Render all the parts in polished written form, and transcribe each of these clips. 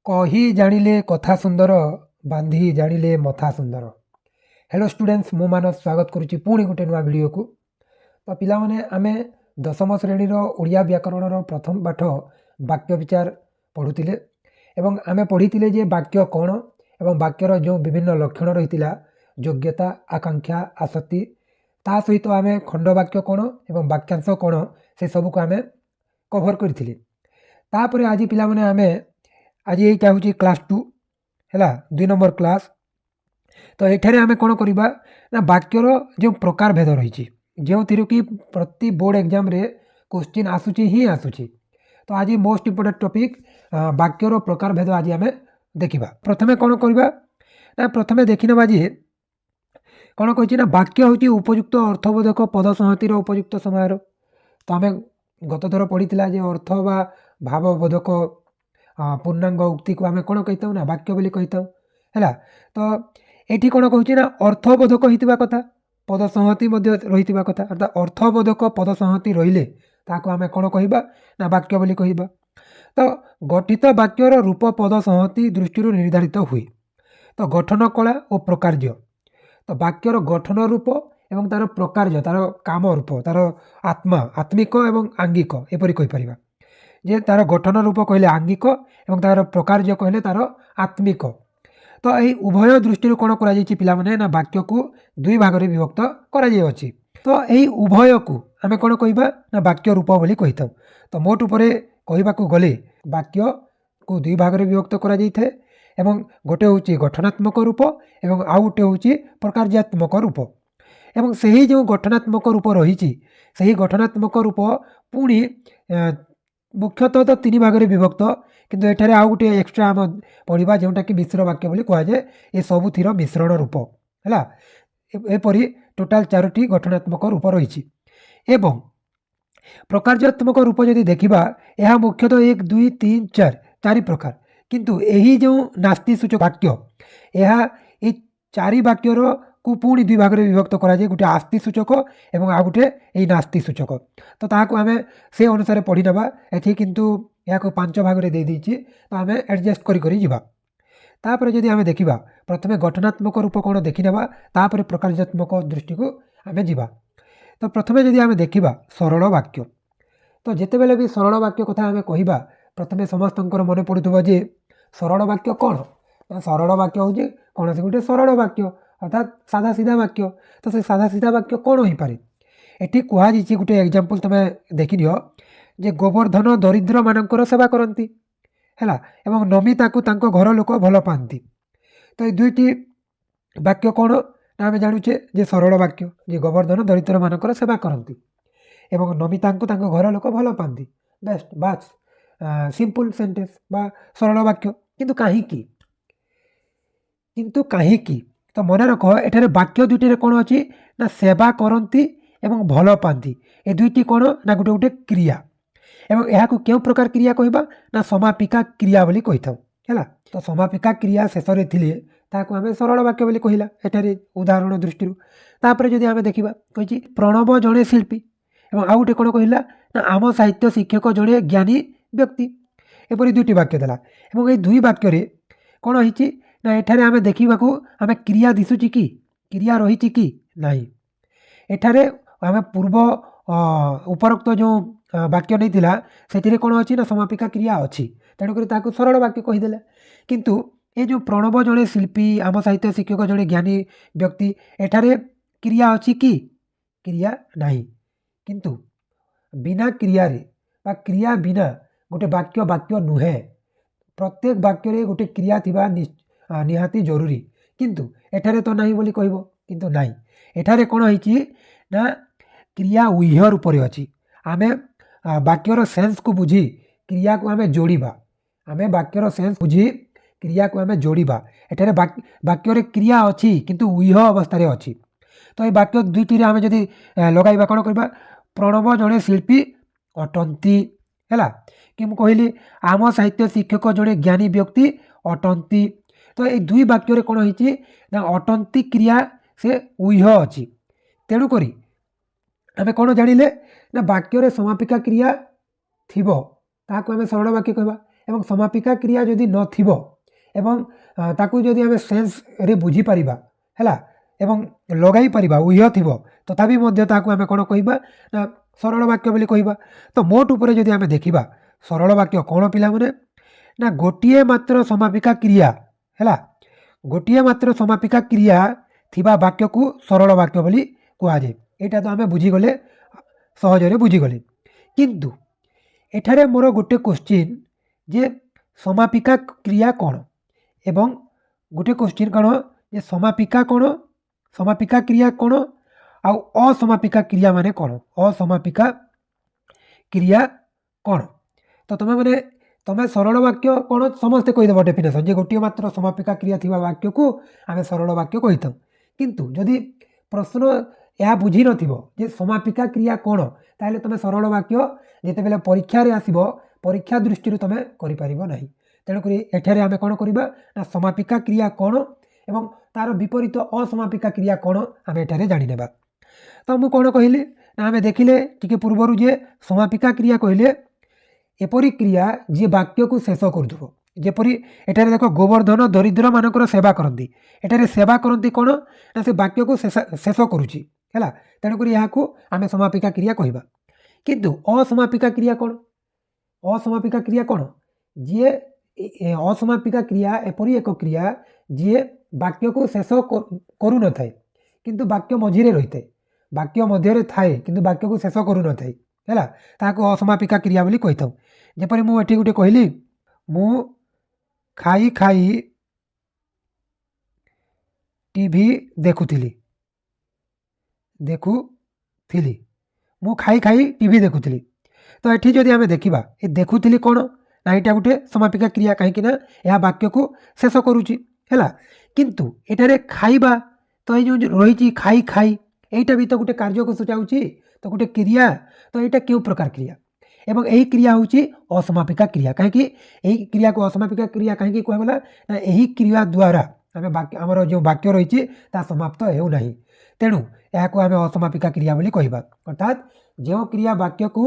कही जानिले कथा सुंदर बांधी जानिले मथा सुंदर। हेलो स्टूडेंट्स, मु मानस स्वागत करुच्ची पुणी गोटे नुआ वीडियो को। तो पिला माने आमे दशम श्रेणी ओडिया व्याकरण प्रथम पाठ वाक्य विचार पढ़ुतिले एवं आमे पढ़ीतिले जे वाक्य कौन एवं वाक्यर जो विभिन्न लक्षण रही योग्यता, आकांक्षा, आसक्ति ता सहित आमे खंड वाक्य कौन एवं वाक्यांश कौन से सब को आमे कभर करथिले। तापरे आज पिला माने आमे आज यहीटा हूँ क्लास 2 है 2 नंबर क्लास। तो ये आम कौन करवा ना वाक्यर जो प्रकार भेद रही जो थी कि प्रति बोर्ड एग्जाम रे क्वेश्चन आसूची ही आसूची। तो आज मोस्ट इम्पोर्टेंट टॉपिक वाक्यर प्रकार भेद आज आम देखा। प्रथमे कौन करवा ना प्रथमे देखी ना आज कौन कही ना वाक्य हूँ उपयुक्त अर्थबोधक पद संहतिर उपयुक्त समय। तो आम गत थर पढ़ी अर्थ बा भावबोधक पूर्णांग उक्ति को आम कौन कही ना वाक्य बोली कही है। तो ये कौन कहूँ ना अर्थबोधक होता कथा पद संहति रही कथा अर्थात अर्थबोधक पद संहति रहिले ताको आम कौन कहवा ना वाक्य बोली कहवा। तो गठित वाक्यर रूप पद संहति दृष्टि निर्धारित हुए। तो गठन कला और प्रकार्य तो वाक्यर गठन रूप एवं तार प्रकार्य तार काम रूप तार आत्मा आत्मिक एवं आंगिक एपरी कहीपर जे तार गठन रूप कहले आंगिक एवं तार प्रकार्य कहले तार आत्मिक। तो यही उभय दृष्टि कौन कर पिला माने ना वाक्य को दुई भाग में विभक्त कर। तो यही उभय को आम कौन कहवा ना वाक्य रूप बोली कही था। तो मोट उपर कहवाक गले वाक्य को दुई भाग में विभक्त कर गोटे हूँ गठनात्मक रूप एवं आउ गोटे हूँ प्रकार्यात्मक रूप एवं से ही जो गठनात्मक रूप रही से ही गठनात्मक रूप पुणी मुख्यतः तो 3 भाग में विभक्त किंतु एठारे आउ गोटे एक्सट्रा आम पढ़ा जोटा कि मिश्र वाक्य बोली कहुए। ये सबुथिर मिश्रण रूप है एपरी टोटाल 4टी गठनात्मक रूप रही एवं प्रकार्यात्मक रूप जदि देखा यह मुख्यतः 1 2 3 4 4 प्रकार किंतु यही जो नास्ति सूचक वाक्य यह 4 वाक्यर को पुणी 2 भाग में विभक्त कराए गोटे आस्ति सूचक एवं आ गोटे यही नास्ति सूचक। तो ताकू आम से अनुसार पढ़ी नवा ये किंतु या 5 भाग में दे दीची। तो आम एडजस्ट करी जीवा। तापर जदि आम देखा प्रथमे गठनात्मक रूप कौन देखी नवा तापर प्रकार्यात्मक दृष्टि को आम जीवा। तो प्रथमे जदि आम देखा सरल वाक्य तो जिते बेले भी सरल वाक्य कथा आम कहवा प्रथमे समस्त मन पड़ुव जे सरल वाक्य कौन ना सरल वाक्य हूँ कौन से गोटे सरल वाक्य अर्थात साधा सीधा वाक्य। तो से साधा सीधा वाक्य कौन हो पारे ये कहुई गोटे एग्जाम्पल तुम देखि नियो जे गोवर्धन दरिद्र मानकर सेवा करती है एवं नमिता को तांको घर लोक भल पाती। तो ये दुईटी वाक्य कौन ना आम जानुचे जे सरल वाक्य जे गोवर्धन दरिद्र मानकर सेवा करती एवं नमिता को तांको घर लोक भल पाती बेस्ट बास सिंपल सेंटेंस बा सरल वाक्य। किंतु कहीं तो मन रख एठारे वाक्य दुईटे कौन अच्छी ना सेवा करती एवं भल पाती ए दुईटी कौन ना गोटे गोटे क्रिया एवं यह क्यों प्रकार क्रिया कहवा ना समापिका क्रिया बोली कही था है। तो समापिका क्रिया शेष में थी ताकू आम सरल वाक्य बोली कहला एठारे उदाहरण दृष्टि। तापर जदि आम देखा कही प्रणव जड़े शिल्पी एवं आउ गोटे कौन कहला ना आम साहित्य शिक्षक जड़े ज्ञानी व्यक्ति एपरी दुईटी वाक्य देला एवं ये 2 वाक्य कौन होती ना एठारे आम देखा आम क्रिया दिशुची कि क्रिया रही कि नहीं। एठारे आम पूर्व उपरोक्त जो वाक्य नहीं थिला से कौन अच्छी ना समापिका क्रिया अच्छी तेणुक सरल वाक्य कहीदेला। किंतु ये जो प्रणव जड़े शिल्पी आम साहित्य शिक्षक जड़े ज्ञानी व्यक्ति एठारे क्रिया अच्छी कि क्रिया नहीं। किंतु बिना क्रिया बा क्रिया बिना गोटे वाक्य वाक्य नुहे प्रत्येक वाक्य गोटे क्रिया थिबा निहाती जरूरी किंतु एठारे तो नहीं बोली कहबो किंतु नहीं एठारे कौन होइछि ना क्रिया उह्य रूप अच्छी आमे वाक्यर सेन्स को बुझी क्रिया को आमे जोड़ीबा आमे वाक्यर सेन्स बुझी क्रिया को आमे जोड़ीबा एठारे वाक्य क्रिया अच्छी किंतु उह्य अवस्था रे अच्छी। तो ये वाक्य दुईटी आमे जदि लगाइबा कौन करबा प्रणव जड़े शिल्पी अटंती है कि मु कहली आम साहित्य शिक्षक जड़े ज्ञानी व्यक्ति अटंती। तो ये 2 वाक्य कौन होइछि ना अटंती क्रिया से उह्य अच्छी तेणुक आम कौन जानिले ना वाक्य समापिका क्रिया थिबो ताको आम सरल वाक्य कहबा ଏବଂ ସମାପିକା କ୍ରିୟା ଯଦି ନଥିବ ଏବଂ ତାକୁ ଯଦି ଆମେ ସେନ୍ସରେ ବୁଝିପାରିବା ହେଲା ଏବଂ ଲଗାଇ ପାରିବା ଉହ୍ୟ ଥିବ ତଥାପି ମଧ୍ୟ ତାହାକୁ ଆମେ କ'ଣ କହିବା ନା ସରଳ ବାକ୍ୟ ବୋଲି କହିବା। ତ ମୋଟ ଉପରେ ଯଦି ଆମେ ଦେଖିବା ସରଳ ବାକ୍ୟ କ'ଣ ପିଲାମାନେ ନା ଗୋଟିଏ ମାତ୍ର ସମାପିକା କ୍ରିୟା ହେଲା ଗୋଟିଏ ମାତ୍ର ସମାପିକା କ୍ରିୟା ଥିବା ବାକ୍ୟକୁ ସରଳ ବାକ୍ୟ ବୋଲି କୁହାଯାଏ। ଏଇଟା ତ ଆମେ ବୁଝିଗଲେ ସହଜରେ ବୁଝିଗଲେ। କିନ୍ତୁ ଏଠାରେ ମୋର ଗୋଟେ କ୍ୱେଶ୍ଚିନ୍ ଯେ ସମାପିକା କ୍ରିୟା କ'ଣ ଏବଂ ଗୋଟେ କ୍ୱେଶ୍ଚିନ୍ କ'ଣ ଯେ ସମାପିକା କ'ଣ ସମାପିକା କ୍ରିୟା କ'ଣ ଆଉ ଅସମାପିକା କ୍ରିୟା ମାନେ କ'ଣ ଅସମାପିକା କ୍ରିୟା କ'ଣ। ତ ତମେ ସରଳ ବାକ୍ୟ କ'ଣ ସମସ୍ତେ କହିଦେବ ଡେଫିନେସନ୍ ଯେ ଗୋଟିଏ ମାତ୍ର ସମାପିକା କ୍ରିୟା ଥିବା ବାକ୍ୟକୁ ଆମେ ସରଳ ବାକ୍ୟ କହିଥାଉ। କିନ୍ତୁ ଯଦି ପ୍ରଶ୍ନ ଏହା ବୁଝିନଥିବ ଯେ ସମାପିକା କ୍ରିୟା କ'ଣ ତାହେଲେ ତୁମେ ସରଳ ବାକ୍ୟ ଯେତେବେଳେ ପରୀକ୍ଷାରେ ଆସିବ ପରୀକ୍ଷା ଦୃଷ୍ଟିରୁ ତୁମେ କରିପାରିବ ନାହିଁ। ତେଣୁକରି ଏଠାରେ ଆମେ କ'ଣ କରିବା ନା ସମାପିକା କ୍ରିୟା କ'ଣ ଏବଂ ତା'ର ବିପରୀତ ଅସମାପିକା କ୍ରିୟା କ'ଣ ଆମେ ଏଠାରେ ଜାଣିନେବା। ତ ମୁଁ କ'ଣ କହିଲି ନା ଆମେ ଦେଖିଲେ ଟିକେ ପୂର୍ବରୁ ଯେ ସମାପିକା କ୍ରିୟା କହିଲେ ଏପରି କ୍ରିୟା ଯିଏ ବାକ୍ୟକୁ ଶେଷ କରୁଥିବ। ଯେପରି ଏଠାରେ ଦେଖ ଗୋବର୍ଦ୍ଧନ ଦରିଦ୍ରମାନଙ୍କର ସେବା କରନ୍ତି। ଏଠାରେ ସେବା କରନ୍ତି କ'ଣ ନା ସେ ବାକ୍ୟକୁ ଶେଷ କରୁଛି ହେଲା। ତେଣୁକରି ଏହାକୁ ଆମେ ସମାପିକା କ୍ରିୟା କହିବା। କିନ୍ତୁ ଅସମାପିକା କ୍ରିୟା କ'ଣ ଅସମାପିକା କ୍ରିୟା କ'ଣ ଯିଏ ଅସମାପିକା କ୍ରିୟା ଏପରି ଏକ କ୍ରିୟା ଯିଏ ବାକ୍ୟକୁ ଶେଷ କରୁନଥାଏ କିନ୍ତୁ ବାକ୍ୟ ମଝିରେ ରହିଥାଏ ବାକ୍ୟ ମଧ୍ୟରେ ଥାଏ କିନ୍ତୁ ବାକ୍ୟକୁ ଶେଷ କରୁନଥାଏ ହେଲା ତାହାକୁ ଅସମାପିକା କ୍ରିୟା ବୋଲି କହିଥାଉ। ଯେପରି ମୁଁ ଏଠି ଗୋଟେ କହିଲି ମୁଁ ଖାଇ ଖାଇ ଟିଭି ଦେଖୁଥିଲି ମୁଁ ଖାଇ ଖାଇ ଟିଭି ଦେଖୁଥିଲି। ତ ଏଠି ଯଦି ଆମେ ଦେଖିବା ଏ ଦେଖୁଥିଲି କ'ଣ ନା ଏଇଟା ଗୋଟେ ସମାପିକା କ୍ରିୟା କାହିଁକି ନା ଏହା ବାକ୍ୟକୁ ଶେଷ କରୁଛି ହେଲା। କିନ୍ତୁ ଏଠାରେ ଖାଇବା ତ ଏଇ ଯେଉଁ ରହିଛି ଖାଇ ଖାଇ এইটা ବି ତ ଗୋଟେ କାର୍ଯ୍ୟକୁ ସୂଚାଉଛି ତ ଗୋଟେ କ୍ରିୟା ତ ଏଇଟା କେଉଁ ପ୍ରକାର କ୍ରିୟା ଏବଂ ଏହି କ୍ରିୟା ହେଉଛି ଅସମାପିକା କ୍ରିୟା। କାହିଁକି ଏହି କ୍ରିୟାକୁ ଅସମାପିକା କ୍ରିୟା କାହିଁକି କୁହାଗଲା ନା ଏହି କ୍ରିୟା ଦ୍ୱାରା ଆମେ ଆମର ଯେଉଁ ବାକ୍ୟ ରହିଛି ତାହା ସମାପ୍ତ ହେଉନାହିଁ ତେଣୁ ଏହାକୁ ଆମେ ଅସମାପିକା କ୍ରିୟା ବୋଲି କହିବା। ଅର୍ଥାତ୍ ଯେଉଁ କ୍ରିୟା ବାକ୍ୟକୁ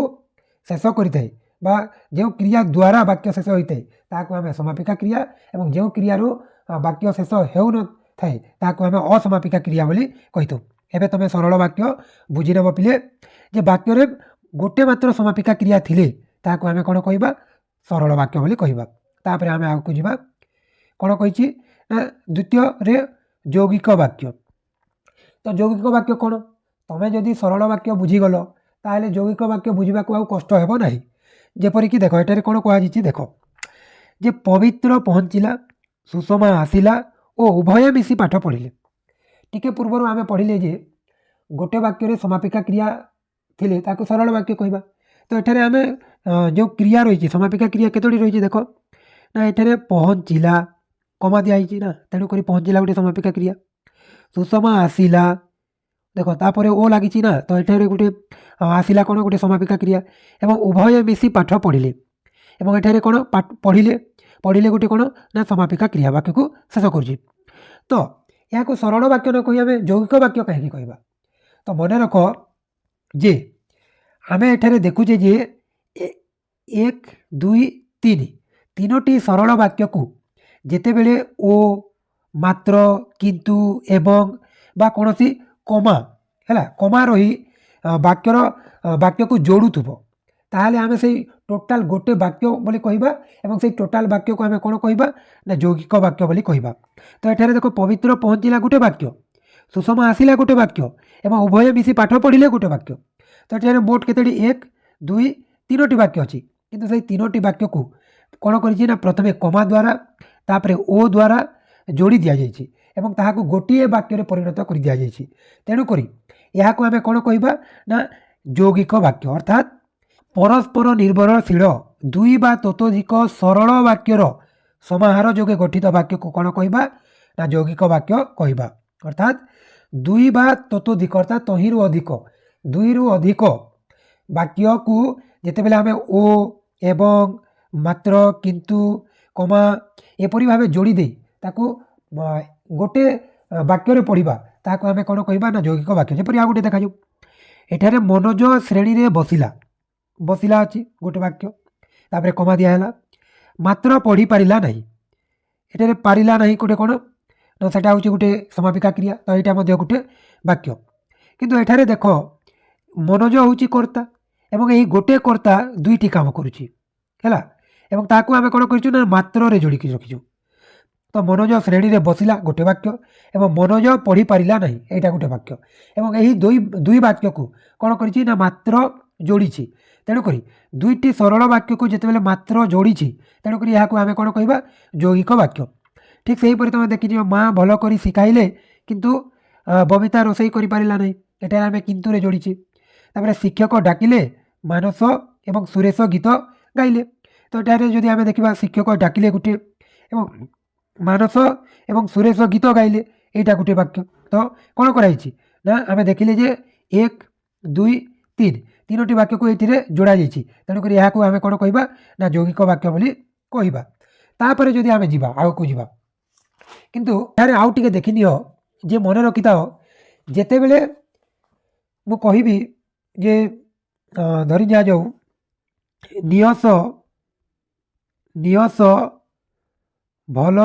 ଶେଷ କରିଥାଏ ବା ଯେଉଁ କ୍ରିୟା ଦ୍ୱାରା ବାକ୍ୟ ଶେଷ ହୋଇଥାଏ ତାହାକୁ ଆମେ ସମାପିକା କ୍ରିୟା ଏବଂ ଯେଉଁ କ୍ରିୟାରୁ ବାକ୍ୟ ଶେଷ ହେଉନଥାଏ ତାହାକୁ ଆମେ ଅସମାପିକା କ୍ରିୟା ବୋଲି କହିଥାଉ। ଏବେ ତୁମେ ସରଳ ବାକ୍ୟ ବୁଝିନେବ ପିଲେ ଯେ ବାକ୍ୟରେ ଗୋଟେ ମାତ୍ର ସମାପିକା କ୍ରିୟା ଥିଲେ ତାହାକୁ ଆମେ କ'ଣ କହିବା ସରଳ ବାକ୍ୟ ବୋଲି କହିବା। ତାପରେ ଆମେ ଆଗକୁ ଯିବା କ'ଣ କହିଛି ନା ଦ୍ୱିତୀୟରେ ଯୌଗିକ ବାକ୍ୟ। ତ ଯୌଗିକ ବାକ୍ୟ କ'ଣ ତୁମେ ଯଦି ସରଳ ବାକ୍ୟ ବୁଝିଗଲ ତାହେଲେ ଯୌଗିକ ବାକ୍ୟ ବୁଝିବାକୁ ଆଉ କଷ୍ଟ ହେବ ନାହିଁ। ଯେପରିକି ଦେଖ ଏଠାରେ କ'ଣ କୁହାଯାଇଛି ଦେଖ ଯେ ପବିତ୍ର ପହଞ୍ଚିଲା ସୁଷମା ଆସିଲା ଓ ଉଭୟ ମିଶି ପାଠ ପଢ଼ିଲେ। ଟିକେ ପୂର୍ବରୁ ଆମେ ପଢ଼ିଲେ ଯେ ଗୋଟେ ବାକ୍ୟରେ ସମାପିକା କ୍ରିୟା ଥିଲେ ତାକୁ ସରଳ ବାକ୍ୟ କହିବା। ତ ଏଠାରେ ଆମେ ଯେଉଁ କ୍ରିୟା ରହିଛି ସମାପିକା କ୍ରିୟା କେତୋଟି ରହିଛି ଦେଖ ନା ଏଠାରେ ପହଞ୍ଚିଲା କମା ଦିଆହେଇଛି ନା ତେଣୁକରି ପହଞ୍ଚିଲା ଗୋଟେ ସମାପିକା କ୍ରିୟା। ସୁଷମା ଆସିଲା ଦେଖ ତାପରେ ଓ ଲାଗିଛି ନା ତ ଏଠାରେ ଗୋଟେ ଆସିଲା କ'ଣ ଗୋଟେ ସମାପିକା କ୍ରିୟା ଏବଂ ଉଭୟ ମିଶି ପାଠ ପଢ଼ିଲେ ଏବଂ ଏଠାରେ କ'ଣ ପଢ଼ିଲେ ଗୋଟେ କ'ଣ ନା ସମାପିକା କ୍ରିୟା ବାକ୍ୟକୁ ଶେଷ କରୁଛି। ତ ଏହାକୁ ସରଳ ବାକ୍ୟ ନ କହି ଆମେ ଯୌଗିକ ବାକ୍ୟ କାହିଁକି କହିବା। ତ ମନେ ରଖ ଯେ ଆମେ ଏଠାରେ ଦେଖୁଛେ ଯେ 1 2 3 ତିନୋଟି ସରଳ ବାକ୍ୟକୁ ଯେତେବେଳେ ଓ ମାତ୍ର କିନ୍ତୁ ଏବଂ ବା କୌଣସି କମା ହେଲା କମା ରହି ବାକ୍ୟକୁ ଯୋଡ଼ୁଥିବ ତାହେଲେ ଆମେ ସେଇ ଟୋଟାଲ ଗୋଟେ ବାକ୍ୟ ବୋଲି କହିବା ଏବଂ ସେଇ ଟୋଟାଲ ବାକ୍ୟକୁ ଆମେ କ'ଣ କହିବା ନା ଯୌଗିକ ବାକ୍ୟ ବୋଲି କହିବା। ତ ଏଠାରେ ଦେଖ ପବିତ୍ର ପହଞ୍ଚିଲା ଗୋଟେ ବାକ୍ୟ ସୁଷମା ଆସିଲା ଗୋଟେ ବାକ୍ୟ ଏବଂ ଉଭୟ ମିଶି ପାଠ ପଢ଼ିଲେ ଗୋଟେ ବାକ୍ୟ। ତ ଏଠାରେ ମୋଟ କେତୋଟି 1 2 3ଟି ବାକ୍ୟ ଅଛି କିନ୍ତୁ ସେଇ 3ଟି ବାକ୍ୟକୁ କ'ଣ କରିଛି ନା ପ୍ରଥମେ କମା ଦ୍ୱାରା ତାପରେ ଓ ଦ୍ୱାରା ଯୋଡ଼ି ଦିଆଯାଇଛି ଏବଂ ତାହାକୁ ଗୋଟିଏ ବାକ୍ୟରେ ପରିଣତ କରି ଦିଆଯାଇଛି। ତେଣୁକରି ଏହାକୁ ଆମେ କ'ଣ କହିବା ନା ଯୌଗିକ ବାକ୍ୟ। ଅର୍ଥାତ୍ ପରସ୍ପର ନିର୍ଭରଶୀଳ ଦୁଇ ବା ତତୋଧିକ ସରଳ ବାକ୍ୟର ସମାହାର ଯୋଗେ ଗଠିତ ବାକ୍ୟକୁ କ'ଣ କହିବା ନା ଯୌଗିକ ବାକ୍ୟ କହିବା। ଅର୍ଥାତ୍ ଦୁଇ ବା ତତୋଧିକ ଅର୍ଥାତ୍ ତହିଁରୁ ଅଧିକ ଦୁଇରୁ ଅଧିକ ବାକ୍ୟକୁ ଯେତେବେଳେ ଆମେ ଓ ଏବଂ ମାତ୍ର କିନ୍ତୁ କମା ଏପରି ଭାବେ ଯୋଡ଼ି ଦେଇ ତାକୁ ଗୋଟେ ବାକ୍ୟରେ ପଢ଼ିବା ତାହାକୁ ଆମେ କ'ଣ କହିବା ନା ଯୌଗିକ ବାକ୍ୟ। ଯେପରି ଆଉ ଗୋଟେ ଦେଖାଯାଉ ଏଠାରେ ମନୋଜ ଶ୍ରେଣୀରେ ବସିଲା ଅଛି ଗୋଟେ ବାକ୍ୟ ତାପରେ କମା ଦିଆହେଲା ମାତ୍ର ପଢ଼ି ପାରିଲା ନାହିଁ। ଏଠାରେ ପାରିଲା ନାହିଁ ଗୋଟେ କ'ଣ ନା ସେଟା ହେଉଛି ଗୋଟେ ସମାପିକା କ୍ରିୟା। ତ ଏଇଟା ମଧ୍ୟ ଗୋଟେ ବାକ୍ୟ। କିନ୍ତୁ ଏଠାରେ ଦେଖ ମନୋଜ ହେଉଛି କର୍ତ୍ତା ଏବଂ ଏହି ଗୋଟେ କର୍ତ୍ତା ଦୁଇଟି କାମ କରୁଛି ହେଲା ଏବଂ ତାକୁ ଆମେ କ'ଣ କରିଛୁ ନା ମାତ୍ରରେ ଯୋଡ଼ିକି ରଖିଛୁ। ତ ମନୋଜ ଶ୍ରେଣୀରେ ବସିଲା ଗୋଟେ ବାକ୍ୟ ଏବଂ ମନୋଜ ପଢ଼ିପାରିଲା ନାହିଁ ଏଇଟା ଗୋଟେ ବାକ୍ୟ ଏବଂ ଏହି ଦୁଇ ବାକ୍ୟକୁ କ'ଣ କରିଛି ନା ମାତ୍ର ଯୋଡ଼ିଛି। ତେଣୁକରି ଦୁଇଟି ସରଳ ବାକ୍ୟକୁ ଯେତେବେଳେ ମାତ୍ର ଯୋଡ଼ିଛି ତେଣୁକରି ଏହାକୁ ଆମେ କ'ଣ କହିବା ଯୌଗିକ ବାକ୍ୟ। ଠିକ୍ ସେହିପରି ତୁମେ ଦେଖିଯିବ ମା ଭଲ କରି ଶିଖାଇଲେ କିନ୍ତୁ ବବିତା ରୋଷେଇ କରିପାରିଲା ନାହିଁ, ଏଠାରେ ଆମେ କିନ୍ତୁରେ ଯୋଡ଼ିଛି। ତାପରେ ଶିକ୍ଷକ ଡାକିଲେ ମାନସ ଏବଂ ସୁରେଶ ଗୀତ ଗାଇଲେ। ତ ଏଠାରେ ଯଦି ଆମେ ଦେଖିବା ଶିକ୍ଷକ ଡାକିଲେ ଗୋଟେ ଏବଂ ମାନସ ଏବଂ ସୁରେଶ ଗୀତ ଗାଇଲେ এইটা ଗୋଟେ ବାକ୍ୟ। ତ କ'ଣ କରାଯାଇଛି ନା ଆମେ ଦେଖିଲେ ଯେ 1 2 3 ତିନୋଟି ବାକ୍ୟକୁ ଏଇଥିରେ ଯୋଡ଼ାଯାଇଛି। ତେଣୁକରି ଏହାକୁ ଆମେ କ'ଣ କହିବା ନା ଯୌଗିକ ବାକ୍ୟ ବୋଲି କହିବା। ତାପରେ ଯଦି ଆମେ ଯିବା ଆଗକୁ ଯିବା କିନ୍ତୁ ଏଠାରେ ଆଉ ଟିକେ ଦେଖିନିଅ ଯେ ମନେ ରଖିଥାଅ ଯେତେବେଳେ ମୁଁ କହିବି ଯେ ଧରି ନିଆଯାଉ ନିୟସ ଭଲ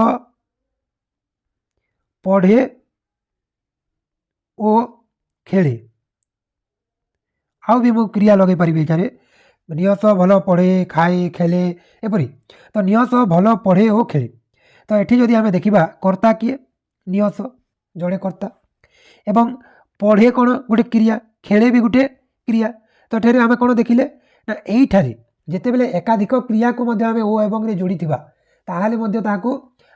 ପଢ଼େ ଓ ଖେଳେ। ଆଉ ବି ମୁଁ କ୍ରିୟା ଲଗାଇ ପାରିବି ଏଠାରେ ନିୟସ ଭଲ ପଢ଼େ ଖାଏ ଖେଳେ ଏପରି। ତ ନିୟସ ଭଲ ପଢ଼େ ଓ ଖେଳେ। ତ ଏଠି ଯଦି ଆମେ ଦେଖିବା କର୍ତ୍ତା କିଏ ନିୟସ ଜଣେ କର୍ତ୍ତା ଏବଂ ପଢ଼େ କ'ଣ ଗୋଟେ କ୍ରିୟା, ଖେଳେ ବି ଗୋଟେ କ୍ରିୟା। ତ ଏଠାରେ ଆମେ କ'ଣ ଦେଖିଲେ ନା ଏଇଠାରେ ଯେତେବେଳେ ଏକାଧିକ କ୍ରିୟାକୁ ମଧ୍ୟ ଆମେ ଓ ଏବଂରେ ଯୋଡ଼ିଥିବା ତାହେଲେ ମଧ୍ୟ ତାହାକୁ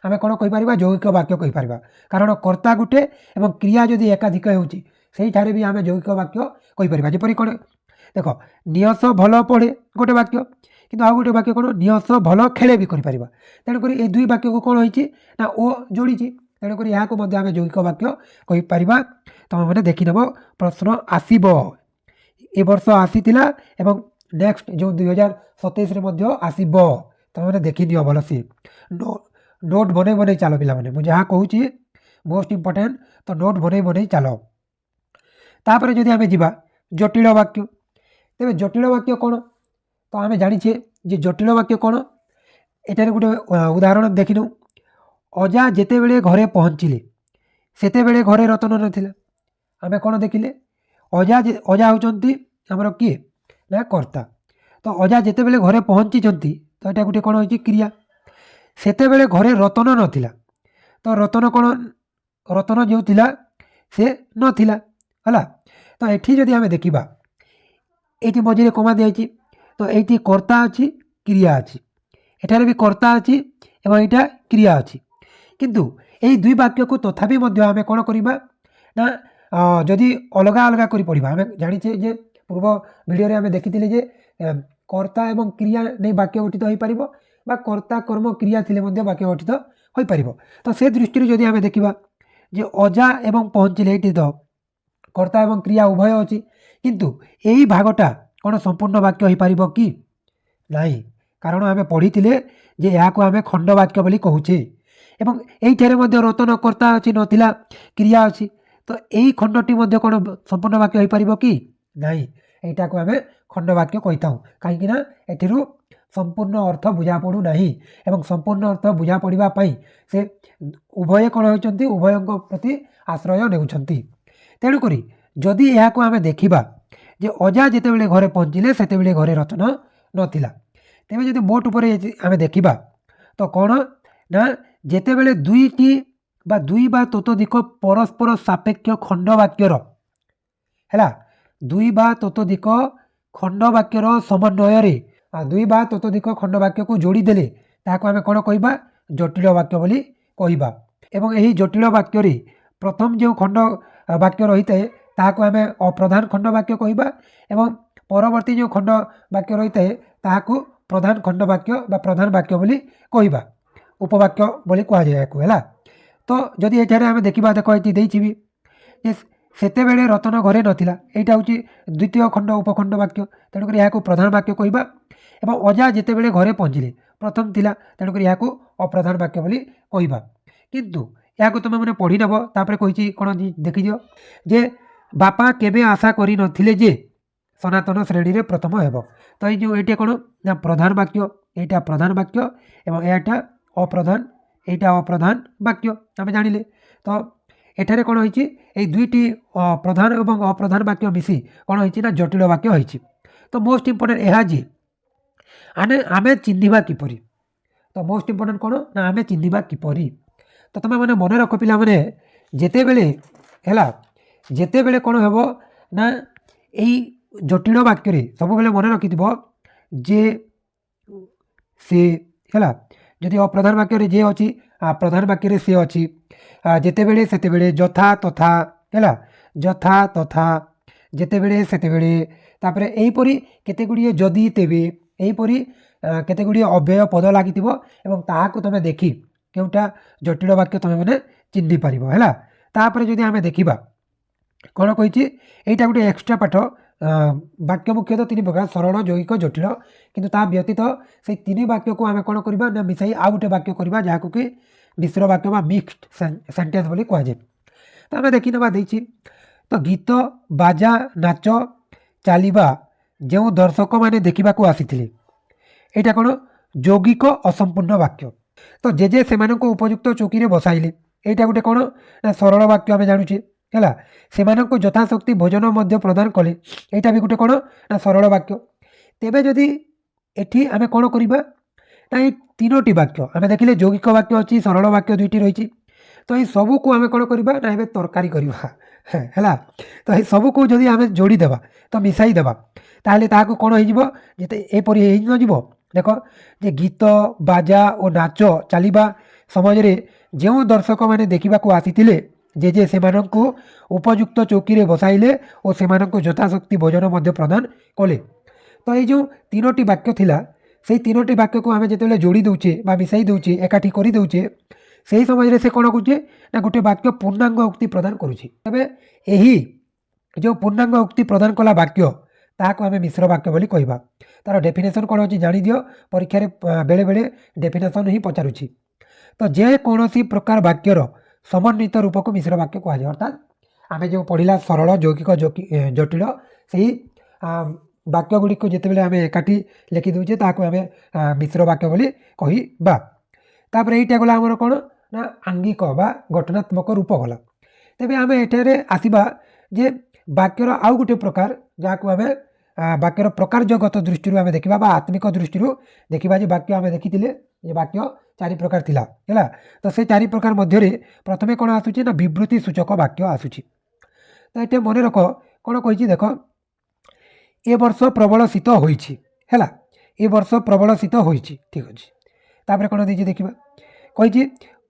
ଆମେ କ'ଣ କହିପାରିବା ଯୌଗିକ ବାକ୍ୟ କହିପାରିବା। କାରଣ କର୍ତ୍ତା ଗୋଟେ ଏବଂ କ୍ରିୟା ଯଦି ଏକାଧିକ ହେଉଛି ସେଇଠାରେ ବି ଆମେ ଯୌଗିକ ବାକ୍ୟ କହିପାରିବା। ଯେପରି କ'ଣ ଦେଖ ନିୟସ ଭଲ ପଢ଼େ ଗୋଟେ ବାକ୍ୟ କିନ୍ତୁ ଆଉ ଗୋଟେ ବାକ୍ୟ କ'ଣ ନିୟସ ଭଲ ଖେଳେ ବି କରିପାରିବା। ତେଣୁକରି এই ଦୁଇ ବାକ୍ୟକୁ କ'ଣ ହୋଇଛି ନା ଓ ଯୋଡ଼ିଛି। ତେଣୁକରି ଏହାକୁ ମଧ୍ୟ ଆମେ ଯୌଗିକ ବାକ୍ୟ କହିପାରିବା। ତୁମେମାନେ ଦେଖିନେବ ପ୍ରଶ୍ନ ଆସିବ ଏ ବର୍ଷ ଆସିଥିଲା ଏବଂ ନେକ୍ସଟ ଯେଉଁ 2027ରେ ମଧ୍ୟ ଆସିବ। ତୁମେମାନେ ଦେଖିନିଅ ଭଲସେ ନୋଟ୍ ବନେଇ ବନେଇ ଚାଲ ପିଲାମାନେ, ମୁଁ ଯାହା କହୁଛି ମୋଷ୍ଟ ଇମ୍ପୋର୍ଟାଣ୍ଟ। ତ ନୋଟ୍ ବନେଇ ବନେଇ ଚାଲ। ତାପରେ ଯଦି ଆମେ ଯିବା ଜଟିଳ ବାକ୍ୟ, ତେବେ ଜଟିଳ ବାକ୍ୟ କ'ଣ ତ ଆମେ ଜାଣିଛେ ଯେ ଜଟିଳ ବାକ୍ୟ କ'ଣ। ଏଠାରେ ଗୋଟେ ଉଦାହରଣ ଦେଖିନେଉ। ଅଜା ଯେତେବେଳେ ଘରେ ପହଞ୍ଚିଲେ ସେତେବେଳେ ଘରେ ରତନ ନଥିଲା। ଆମେ କ'ଣ ଦେଖିଲେ ଅଜା ହେଉଛନ୍ତି ଆମର କିଏ ନା କର୍ତ୍ତା। ତ ଅଜା ଯେତେବେଳେ ଘରେ ପହଞ୍ଚିଛନ୍ତି ତ ଏଇଟା ଗୋଟେ କ'ଣ ହୋଇଛି କ୍ରିୟା। ସେତେବେଳେ ଘରେ ରତନ ନଥିଲା। ତ ରତନ କ'ଣ ରତନ ଯେଉଁ ଥିଲା ସେ ନଥିଲା ହେଲା। ତ ଏଠି ଯଦି ଆମେ ଦେଖିବା ଏଇଠି ମଝିରେ କମା ଦିଆଯାଇଛି। ତ ଏଇଠି କର୍ତ୍ତା ଅଛି କ୍ରିୟା ଅଛି, ଏଠାରେ ବି କର୍ତ୍ତା ଅଛି ଏବଂ ଏଇଟା କ୍ରିୟା ଅଛି। କିନ୍ତୁ এই ଦୁଇ ବାକ୍ୟକୁ ତଥାପି ମଧ୍ୟ ଆମେ କ'ଣ କରିବା ନା ଯଦି ଅଲଗା ଅଲଗା କରି ପଢ଼ିବା। ଆମେ ଜାଣିଛେ ଯେ ପୂର୍ବ ଭିଡ଼ିଓରେ ଆମେ ଦେଖିଥିଲେ ଯେ କର୍ତ୍ତା ଏବଂ କ୍ରିୟା ନେଇ ବାକ୍ୟ ଗଠିତ ହୋଇପାରିବ ବା କର୍ତ୍ତା କର୍ମ କ୍ରିୟା ଥିଲେ ମଧ୍ୟ ବାକ୍ୟ ଗଠିତ ହୋଇପାରିବ। ତ ସେ ଦୃଷ୍ଟିରୁ ଯଦି ଆମେ ଦେଖିବା ଯେ ଅଜା ଏବଂ ପହଞ୍ଚିଲେ ଏଇଠି ତ କର୍ତ୍ତା ଏବଂ କ୍ରିୟା ଉଭୟ ଅଛି କିନ୍ତୁ এই ଭାଗଟା କ'ଣ ସମ୍ପୂର୍ଣ୍ଣ ବାକ୍ୟ ହୋଇପାରିବ କି ନାହିଁ। କାରଣ ଆମେ ପଢ଼ିଥିଲେ ଯେ ଏହାକୁ ଆମେ ଖଣ୍ଡ ବାକ୍ୟ ବୋଲି କହୁଛେ ଏବଂ এইଠାରେ ମଧ୍ୟ ରତନ କର୍ତ୍ତା ଅଛି ନଥିଲା କ୍ରିୟା ଅଛି। ତ এই ଖଣ୍ଡଟି ମଧ୍ୟ କ'ଣ ସମ୍ପୂର୍ଣ୍ଣ ବାକ୍ୟ ହୋଇପାରିବ କି ନାହିଁ। এইଟାକୁ ଆମେ ଖଣ୍ଡ ବାକ୍ୟ କହିଥାଉ କାହିଁକି ନା ଏଥିରୁ ସମ୍ପୂର୍ଣ୍ଣ ଅର୍ଥ ବୁଝା ପଡ଼ୁନାହିଁ ଏବଂ ସମ୍ପୂର୍ଣ୍ଣ ଅର୍ଥ ବୁଝା ପଡ଼ିବା ପାଇଁ ସେ ଉଭୟ କ'ଣ ହେଉଛନ୍ତି ଉଭୟଙ୍କ ପ୍ରତି ଆଶ୍ରୟ ନେଉଛନ୍ତି। ତେଣୁକରି ଯଦି ଏହାକୁ ଆମେ ଦେଖିବା ଯେ ଅଜା ଯେତେବେଳେ ଘରେ ପହଞ୍ଚିଲେ ସେତେବେଳେ ଘରେ ରତନ ନଥିଲା, ତେବେ ଯଦି ମୋଟ ଉପରେ ଆମେ ଦେଖିବା ତ କ'ଣ ନା ଯେତେବେଳେ ଦୁଇଟି ବା ଦୁଇ ବା ତତୋଧିକ ପରସ୍ପର ସାପେକ୍ଷ ଖଣ୍ଡ ବାକ୍ୟର ହେଲା ଦୁଇ ବା ତତୋଧିକ ଖଣ୍ଡ ବାକ୍ୟର ସମନ୍ୱୟରେ ଦୁଇ ବା ତତୋଧିକ ଖଣ୍ଡ ବାକ୍ୟକୁ ଯୋଡ଼ିଦେଲେ ତାହାକୁ ଆମେ କ'ଣ କହିବା ଜଟିଳ ବାକ୍ୟ ବୋଲି କହିବା। ଏବଂ ଏହି ଜଟିଳ ବାକ୍ୟରେ ପ୍ରଥମ ଯେଉଁ ଖଣ୍ଡ ବାକ୍ୟ ରହିଥାଏ ତାହାକୁ ଆମେ ଅପ୍ରଧାନ ଖଣ୍ଡ ବାକ୍ୟ କହିବା ଏବଂ ପରବର୍ତ୍ତୀ ଯେଉଁ ଖଣ୍ଡ ବାକ୍ୟ ରହିଥାଏ ତାହାକୁ ପ୍ରଧାନ ଖଣ୍ଡ ବାକ୍ୟ ବା ପ୍ରଧାନ ବାକ୍ୟ ବୋଲି କହିବା, ଉପବାକ୍ୟ ବୋଲି କୁହାଯାଏ ଏହାକୁ ହେଲା। ତ ଯଦି ଏଠାରେ ଆମେ ଦେଖିବା ଦେଖ ଏଠି ଦେଇଥିବି ଯେ ସେତେବେଳେ ରତନ ଘରେ ନଥିଲା, এইটা ହେଉଛି ଦ୍ୱିତୀୟ ଖଣ୍ଡ ଉପଖଣ୍ଡ ବାକ୍ୟ। ତେଣୁକରି ଏହାକୁ ପ୍ରଧାନ ବାକ୍ୟ କହିବା ଏବଂ ଅଜା ଯେତେବେଳେ ଘରେ ପହଞ୍ଚିଲେ ପ୍ରଥମ ଥିଲା ତେଣୁକରି ଏହାକୁ ଅପ୍ରଧାନ ବାକ୍ୟ ବୋଲି କହିବା। କିନ୍ତୁ ଏହାକୁ ତୁମେମାନେ ପଢ଼ି ନେବ। ତାପରେ କହିଛି କ'ଣ ଦେଖିଦିଅ ଯେ ବାପା କେବେ ଆଶା କରିନଥିଲେ ଯେ ସନାତନ ଶ୍ରେଣୀରେ ପ୍ରଥମ ହେବ। ତ ଏଇ ଯେଉଁ ଏଇଟା କ'ଣ ନା ପ୍ରଧାନ ବାକ୍ୟ, ଏଇଟା ପ୍ରଧାନ ବାକ୍ୟ ଏବଂ ଏଇଟା ଅପ୍ରଧାନ, ଏଇଟା ଅପ୍ରଧାନ ବାକ୍ୟ ଆମେ ଜାଣିଲେ। ତ ଏଠାରେ କ'ଣ ହୋଇଛି, ଏଇ ଦୁଇଟି ପ୍ରଧାନ ଏବଂ ଅପ୍ରଧାନ ବାକ୍ୟ ମିଶି କ'ଣ ହୋଇଛି ନା ଜଟିଳ ବାକ୍ୟ ହୋଇଛି। ତ ମୋଷ୍ଟ ଇମ୍ପୋର୍ଟାଣ୍ଟ ଏହା ଯେ ଆମେ ଚିହ୍ନିବା କିପରି, ତ ମୋଷ୍ଟ ଇମ୍ପୋର୍ଟାଣ୍ଟ କ'ଣ ନା ଆମେ ଚିହ୍ନିବା କିପରି। ତ ତୁମେମାନେ ମନେ ରଖ ପିଲାମାନେ, ଯେତେବେଳେ କ'ଣ ହେବ ନା ଏଇ ଜଟିଳ ବାକ୍ୟରେ ସବୁବେଳେ ମନେ ରଖିଥିବ ଯେ ସେ, ହେଲା, ଯଦି ଅପ୍ରଧାନ ବାକ୍ୟରେ ଯେ ଅଛି, ପ୍ରଧାନ ବାକ୍ୟରେ ସେ ଅଛି, ଯେତେବେଳେ ସେତେବେଳେ, ଯଥା ତଥା, ହେଲା, ଯଥା ତଥା, ଯେତେବେଳେ ସେତେବେଳେ, ତାପରେ ଏହିପରି କେତେ ଗୁଡ଼ିଏ ଯଦି ତେବେ, ଏହିପରି କେତେ ଗୁଡ଼ିଏ ଅବ୍ୟୟ ପଦ ଲାଗିଥିବ ଏବଂ ତାହାକୁ ତୁମେ ଦେଖି କେଉଁଟା ଜଟିଳ ବାକ୍ୟ ତୁମେମାନେ ଚିହ୍ନି ପାରିବ, ହେଲା। ତାପରେ ଯଦି ଆମେ ଦେଖିବା କ'ଣ କହିଛି, ଏଇଟା ଗୋଟେ ଏକ୍ସଟ୍ରା ପାଠ। ବାକ୍ୟ ମୁଖ୍ୟତଃ 3 ପ୍ରକାର, ସରଳ, ଯୌଗିକ, ଜଟିଳ। କିନ୍ତୁ ତା ବ୍ୟତୀତ ସେଇ 3 ବାକ୍ୟକୁ ଆମେ କ'ଣ କରିବା ନା ମିଶାଇ ଆଉ ଗୋଟେ ବାକ୍ୟ କରିବା, ଯାହାକୁ କି ମିଶ୍ର ବାକ୍ୟ ବା ମିକ୍ସଡ ସେଣ୍ଟେନ୍ସ ବୋଲି କୁହାଯାଏ। ତ ଆମେ ଦେଖିନେବା ଦେଇଛି, ତ ଗୀତ, ବାଜା, ନାଚ, ଚାଲିବା ଯେଉଁ ଦର୍ଶକମାନେ ଦେଖିବାକୁ ଆସିଥିଲେ, ଏଇଟା କ'ଣ ଯୌଗିକ ଅସମ୍ପୂର୍ଣ୍ଣ ବାକ୍ୟ। ତ ଯେ ସେମାନଙ୍କୁ ଉପଯୁକ୍ତ ଚୌକିରେ ବସାଇଲେ, ଏଇଟା ଗୋଟେ କ'ଣ ନା ସରଳ ବାକ୍ୟ ଆମେ ଜାଣୁଛେ, ହେଲା। ସେମାନଙ୍କୁ ଯଥାଶକ୍ତି ଭୋଜନ ମଧ୍ୟ ପ୍ରଦାନ କଲେ, ଏଇଟା ବି ଗୋଟେ କ'ଣ ନା ସରଳ ବାକ୍ୟ। ତେବେ ଯଦି ଏଠି ଆମେ କ'ଣ କରିବା ନା ଏଇ 3ଟି ବାକ୍ୟ ଆମେ ଦେଖିଲେ, ଯୌଗିକ ବାକ୍ୟ ଅଛି, ସରଳ ବାକ୍ୟ 2ଟି ରହିଛି। ତ এই ସବୁକୁ ଆମେ କ'ଣ କରିବା ନା ଏବେ ତରକାରୀ କରିବା, ହେଲା। ତ এই ସବୁକୁ ଯଦି ଆମେ ଯୋଡ଼ିଦେବା, ତ ମିଶାଇ ଦେବା, ତାହେଲେ ତାହାକୁ କ'ଣ ହେଇଯିବ, ଯେତେ ଏପରି ହେଇନଯିବ। ଦେଖ ଯେ ଗୀତ, ବାଜା ଓ ନାଚ ଚାଲିବା ସମୟରେ ଯେଉଁ ଦର୍ଶକମାନେ ଦେଖିବାକୁ ଆସିଥିଲେ, ଯେ ସେମାନଙ୍କୁ ଉପଯୁକ୍ତ ଚୌକିରେ ବସାଇଲେ ଓ ସେମାନଙ୍କୁ ଯଥାଶକ୍ତି ଭୋଜନ ମଧ୍ୟ ପ୍ରଦାନ କଲେ। ତ ଏଇ ଯେଉଁ 3ଟି ବାକ୍ୟ ଥିଲା, ସେଇ 3ଟି ବାକ୍ୟକୁ ଆମେ ଯେତେବେଳେ ଯୋଡ଼ି ଦେଉଛେ ବା ମିଶାଇ ଦେଉଛେ, ଏକାଠି କରିଦେଉଛେ, ସେହି ସମୟରେ ସେ କ'ଣ କରୁଛେ ନା ଗୋଟେ ବାକ୍ୟ ପୂର୍ଣ୍ଣାଙ୍ଗ ଉକ୍ତି ପ୍ରଦାନ କରୁଛି। ତେବେ ଏହି ଯେଉଁ ପୂର୍ଣ୍ଣାଙ୍ଗ ଉକ୍ତି ପ୍ରଦାନ କଲା ବାକ୍ୟ, ତାହାକୁ ଆମେ ମିଶ୍ର ବାକ୍ୟ ବୋଲି କହିବା। ତାର ଡେଫିନେସନ୍ କ'ଣ ଅଛି ଜାଣିଦିଅ, ପରୀକ୍ଷାରେ ବେଳେବେଳେ ଡେଫିନେସନ୍ ହିଁ ପଚାରୁଛି। ତ ଯେକୌଣସି ପ୍ରକାର ବାକ୍ୟର ସମନ୍ୱିତ ରୂପକୁ ମିଶ୍ର ବାକ୍ୟ କୁହାଯାଏ। ଅର୍ଥାତ୍ ଆମେ ଯେଉଁ ପଢ଼ିଲା ସରଳ, ଯୌଗିକ, ଜଟିଳ, ସେହି ବାକ୍ୟ ଗୁଡ଼ିକୁ ଯେତେବେଳେ ଆମେ ଏକାଠି ଲେଖି ଦେଉଛେ, ତାହାକୁ ଆମେ ମିଶ୍ର ବାକ୍ୟ ବୋଲି କହିବା। ତାପରେ ଏଇଟା ଗଲା ଆମର କ'ଣ ନା ଆଙ୍ଗିକ ବା ଗଠନାତ୍ମକ ରୂପ ଗଲା। ତେବେ ଆମେ ଏଠାରେ ଆସିବା ଯେ ବାକ୍ୟର ଆଉ ଗୋଟେ ପ୍ରକାର, ଯାହାକୁ ଆମେ ବାକ୍ୟର ପ୍ରକାରଜଗତ ଦୃଷ୍ଟିରୁ ଆମେ ଦେଖିବା ବା ଆତ୍ମିକ ଦୃଷ୍ଟିରୁ ଦେଖିବା। ଯେ ବାକ୍ୟ ଆମେ ଦେଖିଥିଲେ ଯେ ବାକ୍ୟ 4 ପ୍ରକାର ଥିଲା, ହେଲା। ତ ସେ 4 ପ୍ରକାର ମଧ୍ୟରେ ପ୍ରଥମେ କ'ଣ ଆସୁଛି ନା ବିବୃତ୍ତି ସୂଚକ ବାକ୍ୟ ଆସୁଛି। ତ ଏଠି ମନେ ରଖ କ'ଣ କହିଛି, ଦେଖ, ଏ ବର୍ଷ ପ୍ରବଳ ଶୀତ ହୋଇଛି, ହେଲା, ଏ ବର୍ଷ ପ୍ରବଳ ଶୀତ ହୋଇଛି, ଠିକ୍ ଅଛି। ତାପରେ କ'ଣ ଦେଇଛି ଦେଖିବା, କହିଛି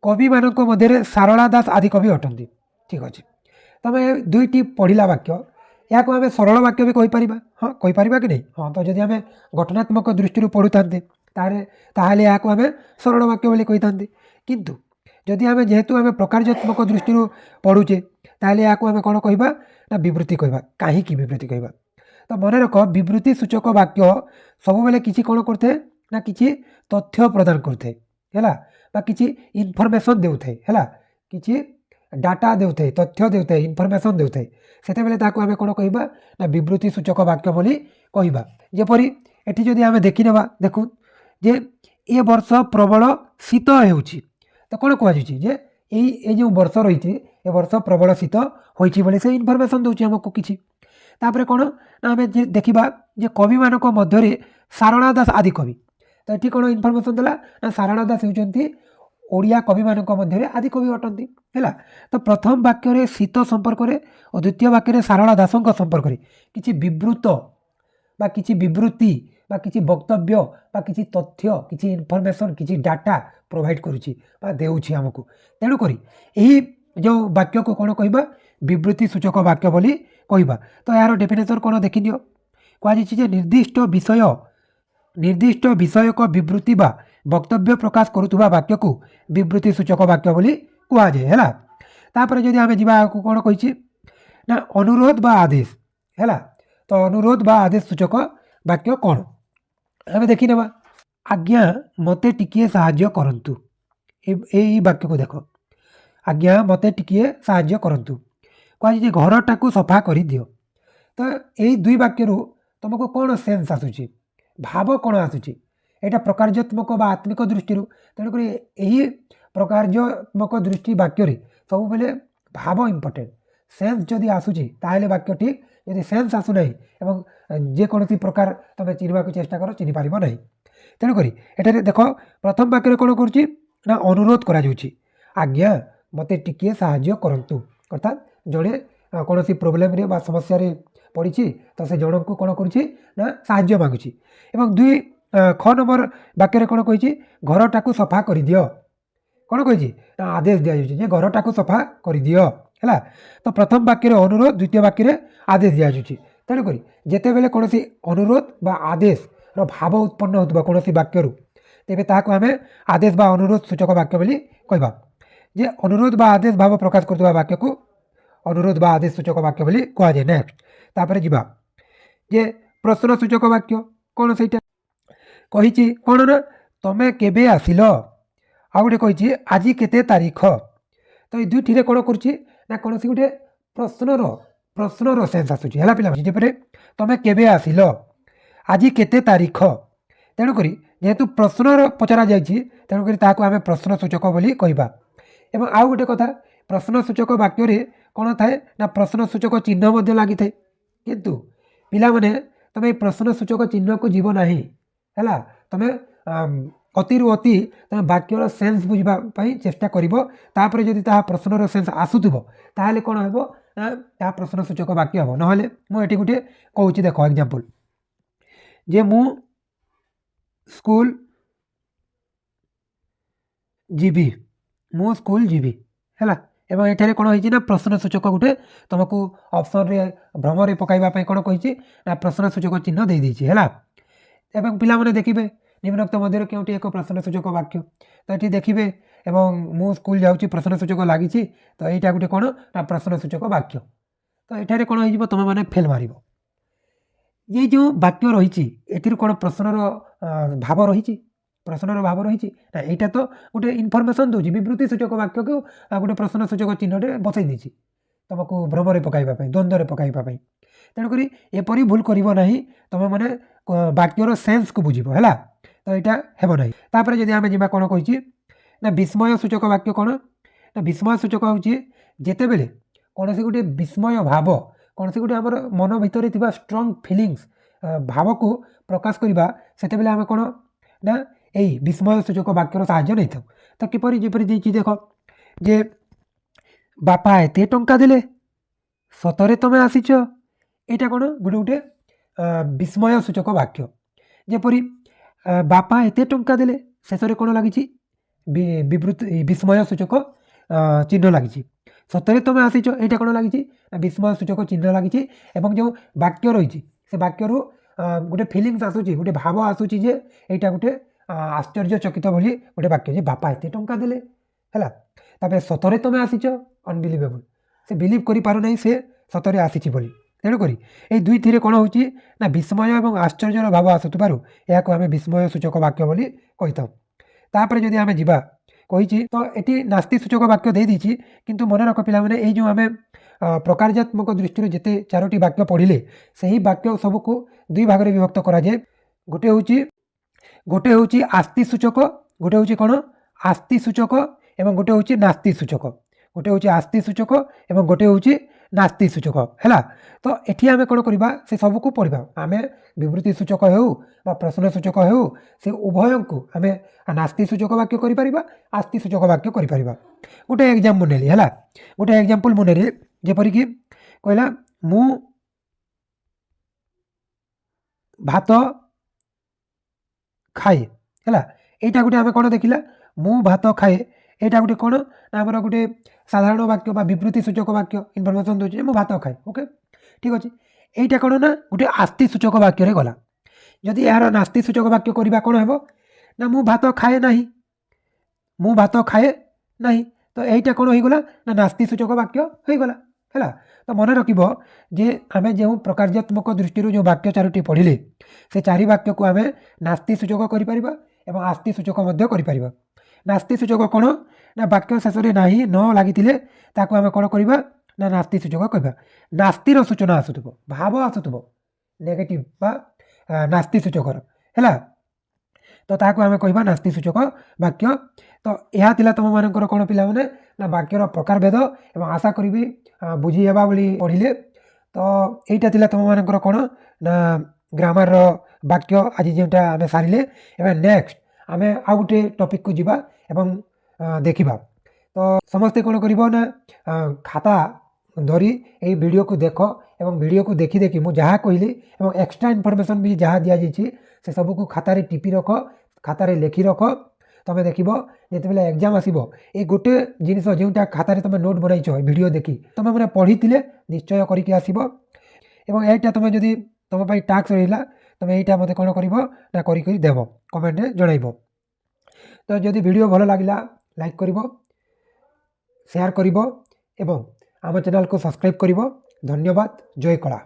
କବିମାନଙ୍କ ମଧ୍ୟରେ ସାରଳା ଦାସ ଆଦି କବି ଅଟନ୍ତି, ଠିକ୍ ଅଛି। ତମେ 2ଟି ପଢ଼ିଲା ବାକ୍ୟ, ଏହାକୁ ଆମେ ସରଳ ବାକ୍ୟ ବି କହିପାରିବା, ହଁ କହିପାରିବା କି ନାହିଁ? ହଁ। ତ ଯଦି ଆମେ ଗଠନାତ୍ମକ ଦୃଷ୍ଟିରୁ ପଢ଼ୁଥାନ୍ତେ, ତାହେଲେ ଏହାକୁ ଆମେ ସରଳ ବାକ୍ୟ ବୋଲି କହିଥାନ୍ତେ। କିନ୍ତୁ ଯଦି ଆମେ ଯେହେତୁ ଆମେ ପ୍ରକାରାତ୍ମକ ଦୃଷ୍ଟିରୁ ପଢ଼ୁଛେ, ତାହେଲେ ଏହାକୁ ଆମେ କ'ଣ କହିବା ନା ବିବୃତ୍ତି କହିବା। କାହିଁକି ବିବୃତ୍ତି କହିବା? ତ ମନେ ରଖ, ବିବୃତ୍ତି ସୂଚକ ବାକ୍ୟ ସବୁବେଳେ କିଛି କ'ଣ କରିଥାଏ ନା କିଛି ତଥ୍ୟ ପ୍ରଦାନ କରିଥାଏ, ହେଲା, ବା କିଛି ଇନଫର୍ମେସନ୍ ଦେଉଥାଏ, ହେଲା, କିଛି ଡାଟା ଦେଉଥାଏ, ତଥ୍ୟ ଦେଉଥାଏ, ଇନଫର୍ମେସନ୍ ଦେଉଥାଏ। ସେତେବେଳେ ତାକୁ ଆମେ କ'ଣ କହିବା ନା ବିବୃତ୍ତି ସୂଚକ ବାକ୍ୟ ବୋଲି କହିବା। ଯେପରି ଏଠି ଯଦି ଆମେ ଦେଖିନେବା, ଦେଖୁ ଯେ ଏ ବର୍ଷ ପ୍ରବଳ ଶୀତ ହେଉଛି, ତ କ'ଣ କୁହାଯାଉଛି ଯେ ଏଇ ଯେଉଁ ବର୍ଷ ରହିଛି, ଏ ବର୍ଷ ପ୍ରବଳ ଶୀତ ହୋଇଛି ବୋଲି ସେ ଇନଫର୍ମେସନ୍ ଦେଉଛି ଆମକୁ କିଛି। ତାପରେ କ'ଣ ନା ଆମେ ଦେଖିବା ଯେ କବିମାନଙ୍କ ମଧ୍ୟରେ ସାରଳା ଦାସ ଆଦି କବି, ତ ଏଠି କ'ଣ ଇନଫର୍ମେସନ୍ ଦେଲା ନା ସାରଳା ଦାସ ହେଉଛନ୍ତି ଓଡ଼ିଆ କବିମାନଙ୍କ ମଧ୍ୟରେ ଆଦି କବି ଅଟନ୍ତି, ହେଲା। ତ ପ୍ରଥମ ବାକ୍ୟରେ ଶୀତ ସମ୍ପର୍କରେ ଓ ଦ୍ୱିତୀୟ ବାକ୍ୟରେ ସାରଳା ଦାସଙ୍କ ସମ୍ପର୍କରେ କିଛି ବିବୃତ ବା କିଛି ବିବୃତ୍ତି ବା କିଛି ବକ୍ତବ୍ୟ ବା କିଛି ତଥ୍ୟ, କିଛି ଇନଫର୍ମେସନ୍, କିଛି ଡାଟା ପ୍ରୋଭାଇଡ଼ କରୁଛି ବା ଦେଉଛି ଆମକୁ। ତେଣୁକରି ଏହି ଯେଉଁ ବାକ୍ୟକୁ କ'ଣ କହିବା ବିବୃତ୍ତି ସୂଚକ ବାକ୍ୟ ବୋଲି କହିବା। ତ ଏହାର ଡେଫିନେସନ୍ କ'ଣ ଦେଖିନିଅ, କୁହାଯାଇଛି ଯେ ନିର୍ଦ୍ଦିଷ୍ଟ ବିଷୟକ ବିବୃତ୍ତି ବା ବକ୍ତବ୍ୟ ପ୍ରକାଶ କରୁଥିବା ବାକ୍ୟକୁ ବିବୃତ୍ତି ସୂଚକ ବାକ୍ୟ ବୋଲି କୁହାଯାଏ, ହେଲା। ତାପରେ ଯଦି ଆମେ ଯିବା ଆଗକୁ, କ'ଣ କହିଛି ନା ଅନୁରୋଧ ବା ଆଦେଶ, ହେଲା। ତ ଅନୁରୋଧ ବା ଆଦେଶ ସୂଚକ ବାକ୍ୟ କ'ଣ ଆମେ ଦେଖିନେବା। ଆଜ୍ଞା ମୋତେ ଟିକିଏ ସାହାଯ୍ୟ କରନ୍ତୁ, ଏଇ ବାକ୍ୟକୁ ଦେଖ, ଆଜ୍ଞା ମୋତେ ଟିକିଏ ସାହାଯ୍ୟ କରନ୍ତୁ। କୁହାଯାଇଛି ଯେ ଘରଟାକୁ ସଫା କରିଦିଅ। ତ ଏଇ 2 ବାକ୍ୟରୁ तुमको कौन सेन्स आसूची भाव कौन आसूची एटा प्रकार्यात्मक बा आत्मिक दृष्टि तेणुक यही प्रकार्यात्मक दृष्टि वाक्य सब बेले भाव इम्पोर्टेंट सेन्स जदि आसूची ताहले वाक्य ठीक यदि सेन्स आसुना एवं जेकोसी प्रकार तुम चिन्हवा चेष्टा कर चिन्ह पार ना तेणुक एठारे देख प्रथम वाक्य कौन करा अनुरोध करा आज्ञा मते टिके साहाय्य करंतु अर्थात जड़े कौन प्रोब्लेम रे बा समस्या रे पड़ी तो से जन को कौन करा साहाय्य मागुची एवं दुई ख नंबर वाक्य कौन कही घरटा को सफा कर दियो कौन कही आदेश दि जाए जे घरटा को सफा कर दियो है तो प्रथम वाक्य अनुरोध द्वितीय वाक्य आदेश दि जाए तेणुक जिते बेले कौन अनुरोध बा आदेश भाव उत्पन्न होता कौन वाक्य तेरे ताकू आम आदेश बा अनुरोध सूचक वाक्य बोली कहबा जे अनुरोध बा आदेश भाव प्रकाश करथुवा वाक्य को अनुरोध बा आदेश सूचक वाक्य बोली कह जाए नेक्स्ट तापर जीवा जे प्रश्न सूचक वाक्य कौन से कही कौन ना तमें केबे आसिल आ गोटे कही आज केते तारीख तो ये दुईटी कौन कर कौन सी गोटे प्रश्नर सेन्स आसूची है पिला जपरे तमें केबे आसिल आज केते तारीख तेणुक जेहेतु प्रश्नर पचरा जाइए तेणुक आम प्रश्न सूचक बोली कहबा एवं आउ गोटे कथा प्रश्न सूचक वाक्य कौन थाए ना प्रश्न सूचक चिन्ह लगी थाए किंतु पिला माने तमें प्रश्न सूचक चिन्ह को जीव ना है तमें अति रु अति तुम वाक्यर सेन्स बुझापी चेष्टा कर जदि प्रश्नर सेन्स आसुव ताहले कौन हे प्रश्न सूचक वाक्य हम ना मुझे गोटे कहूँ देख एग्जांपल जे मु स्कूल जीवी मु स्कूल जीवी है एवं ये कौन होना प्रश्न सूचक गोटे तुमको ऑप्शन रे भ्रम रे पकाइबा कौन कही प्रश्न सूचक चिन्ह दे देछि है एवं पिला माने देखिबे निम्नोक्त मध्य क्योंटी एक प्रश्न सूचक वाक्य तो ये देखिए एवं मु स्कूल जाऊँगी प्रश्न सूचक लगी तो यहाँ गोटे कौन ना प्रश्न सूचक वाक्य तो ये कौन हो तुम मैंने फेल मार ये जो वाक्य रही कौन प्रश्नर भाव रही प्रश्नर भाव रही ना यहाँ तो गोटे इनफर्मेशन दूसरी विवृत्ति सूचक वाक्य को गोटे प्रश्न सूचक चिन्ह बसई देती तुमको भ्रम पकाइबापी द्वंद्व पकाइबापी तेणुक एपरी भूल करना तुम मैंने वाक्यर सेन्स को बुझ है तो यहाँ हेब ना तापर जब आम जा कौन कही ना विस्मय सूचक वाक्य कौन ना विस्मय सूचक हूँ जिते बेले कौन से गोटे विस्मय भाव कौन से गोटे आम मन भितर स्ट्रंग फिलिंग्स भाव को प्रकाश करवा से आम कौन ना यही विस्मय सूचक वाक्यर साहाय्य नहीं था तो किपरि जपरी देख जे बापा एते टंका देले सतरे तुम आसीच यहाँ कौन गोटे गोटे विस्मय सूचक वाक्य जेपरी बापा एते टंका देले शेष कौन लगी विवृत्ति विस्मय सूचक चिन्ह लगी सतरे तुम आसीच यहाँ कौन लगी विस्मय सूचक चिन्ह लगी जो वाक्य रही से वाक्य गोटे फिलिंग्स आसूची गोटे भाव आसूची जे यहाँ गोटे आश्चर्यचकित बोली गोटे वाक्य जे बापा एते टंका देले है सतरे तुम आसीच अनबिलीवेबल से बिलीव करें से सतरे आसी बोली तेणुक ये दुईथि कौन हो विस्मय और आश्चर्यर भाव आसुवर यह आम विस्मय सूचक वाक्य बोली कही था जदि आम जा कही तो ये नास्ति सूचक वाक्य दे दी किंतु मन रख पिला माने जो आम प्रकार्यात्मक दृष्टि जिते चारोटी वाक्य पढ़ले से ही वाक्य सबको दुई भाग में विभक्त कराए गोटे हूँ आस्ति सूचक गोटे हूँ कौन आस्ति सूचक एवं गोटे हूँ नास्ति सूचक गोटे हूँ आस्ति सूचक एवं गोटे हूँ नास्ति सूचक है तो ये आम कौन करवा से सबको पढ़ा आम विवृत्ति सूचक हो प्रश्न सूचक हो से उभय को आम नास्ति सूचक वाक्य कर आस्ति सूचक वाक्य कर गोटे एग्जाम मुनेली है गोटे एग्जाम्पल मुनेली जेपरिक कहला मु भात खाए है यहाँ गोटे आम कौन देखला मु भात खाए यहाँ गोटे कौन ना आम गोटे साधारण वाक्य विवृत्ति सूचक वाक्य इनफर्मेशन दूसरे मु भात खाए ओके ठीक अच्छे यहाँ कौन ना गोटे आस्ति सूचक वाक्य गला जदि यार नास्ति सूचक वाक्य करवा कौन हे ना मु भात खाए ना मु भात खाए ना तो यहाँ कौन होगला ना नास्ति सूचक वाक्य होगला है तो मन रखिब जे आम जो प्रकार्यात्मक दृष्टि जो वाक्य चारोटी पढ़ले से चारि वाक्य को आम नास्ति सूचक कर आस्ति सूचक कर नास्ति सूचक कौन ना वाक्य शेष में ना न लगी आम कौन करवा ना नास्ति सूचक कहवा नास्तिर सूचना आसुव भाव आसुव ନେଗେଟିଭ୍ ବା ନାସ୍ତି ସୂଚକର ହେଲା। ତ ତାହାକୁ ଆମେ କହିବା ନାସ୍ତି ସୂଚକ ବାକ୍ୟ। ତ ଏହା ଥିଲା ତୁମମାନଙ୍କର କ'ଣ ପିଲାମାନେ ନା ବାକ୍ୟର ପ୍ରକାରଭେଦ, ଏବଂ ଆଶା କରିବି ବୁଝି ହେବା ବୋଲି ପଢ଼ିଲେ। ତ ଏଇଟା ଥିଲା ତୁମମାନଙ୍କର କ'ଣ ନା ଗ୍ରାମାରର ବାକ୍ୟ ଆଜି ଯେଉଁଟା ଆମେ ସାରିଲେ। ଏବେ ନେକ୍ସଟ ଆମେ ଆଉ ଗୋଟେ ଟପିକକୁ ଯିବା ଏବଂ ଦେଖିବା। ତ ସମସ୍ତେ କ'ଣ କରିବ ନା ଖାତା ଧରି ଏହି ଭିଡ଼ିଓକୁ ଦେଖ, ଏବଂ ଭିଡ଼ିଓକୁ ଦେଖି ଦେଖି ମୁଁ ଯାହା କହିଲି ଏବଂ ଏକ୍ସଟ୍ରା ଇନଫର୍ମେସନ୍ ବି ଯାହା ଦିଆଯାଇଛି ସେସବୁକୁ ଖାତାରେ ଟିପି ରଖ, ଖାତାରେ ଲେଖି ରଖ। ତୁମେ ଦେଖିବ ଯେତେବେଳେ ଏକ୍ଜାମ୍ ଆସିବ ଏ ଗୋଟେ ଜିନିଷ ଯେଉଁଟା ଖାତାରେ ତୁମେ ନୋଟ୍ ବନାଇଛ ଭିଡ଼ିଓ ଦେଖି ତୁମେ ମାନେ ପଢ଼ିଥିଲେ ନିଶ୍ଚୟ କରିକି ଆସିବ। ଏବଂ ଏଇଟା ତୁମେ ଯଦି ତୁମ ପାଇଁ ଟାସ୍କ ରହିଲା, ତୁମେ ଏଇଟା ମୋତେ କ'ଣ କରିବ ନା କରିକି ଦେବ, କମେଣ୍ଟରେ ଜଣାଇବ। ତ ଯଦି ଭିଡ଼ିଓ ଭଲ ଲାଗିଲା ଲାଇକ୍ କରିବ, ସେୟାର କରିବ ଏବଂ ଆମ ଚ୍ୟାନେଲକୁ ସବସ୍କ୍ରାଇବ୍ କରିବ। ଧନ୍ୟବାଦ। ଜୟ କଳା।